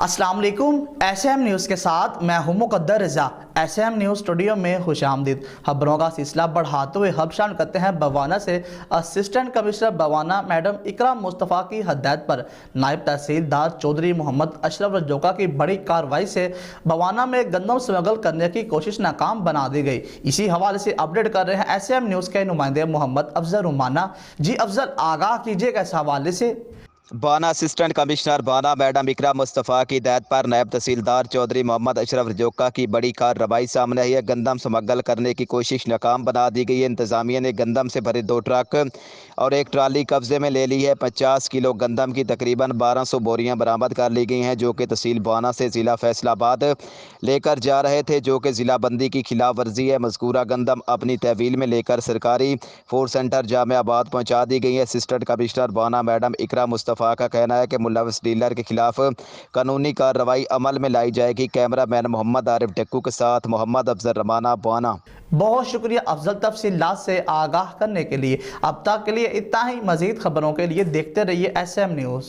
अस्सलाम वालेकुम। SM news के साथ मैं हूं मुकद्दर रज़ा। SM न्यूज़ स्टूडियो में खुशामदीद। खबरों का सिलसिला बढ़ाते हुए हम शामिल करते हैं भवाना से। असिस्टेंट कमिश्नर भवाना मैडम इकराम मुस्तफ़ा की हदायत पर नायब तहसीलदार चौधरी मोहम्मद अशरफ रजूका की बड़ी कार्रवाई से भवाना में गंदम स्मगल करने की कोशिश नाकाम बना दी गई। इसी हवाले से अपडेट कर रहे हैं SM न्यूज़ के नुमाइंदे मोहम्मद अफजल रुमाना। जी अफजल, आगाह कीजिएगा इस हवाले से। बाना असिस्टेंट कमिश्नर बाना मैडम इकराम मुस्तफ़ा की हिदायत पर नायब तहसीलदार चौधरी मोहम्मद अशरफ रजूका की बड़ी कार्रवाई सामने आई है। गंदम स्मगल करने की कोशिश नाकाम बना दी गई है। इंतजामिया ने गंदम से भरे 2 ट्रक और 1 ट्राली कब्जे में ले ली है। 50 किलो गंदम की तकरीबन 1200 बोरियां बरामद कर ली गई हैं, जो कि तहसील बाना से ज़िला फैसलाबाद लेकर जा रहे थे, जो कि ज़िला बंदी की खिलाफ वर्जी है। मज़कूरा गंदम अपनी तहवील में लेकर सरकारी फूड सेंटर जामियाबाद पहुँचा दी गई है। असिस्टेंट कमिश्नर बाना मैडम इकराम मुस्तफ़ा का कहना है कि मुलविस डीलर के खिलाफ कानूनी कार्रवाई अमल में लाई जाएगी। कैमरामैन मोहम्मद आरिफ टेक्कू के साथ मोहम्मद अफजल रमाना, बाना। बहुत शुक्रिया अफजल, तफसीलात से आगाह करने के लिए। अब तक के लिए इतना ही। मजीद खबरों के लिए देखते रहिए SM न्यूज़।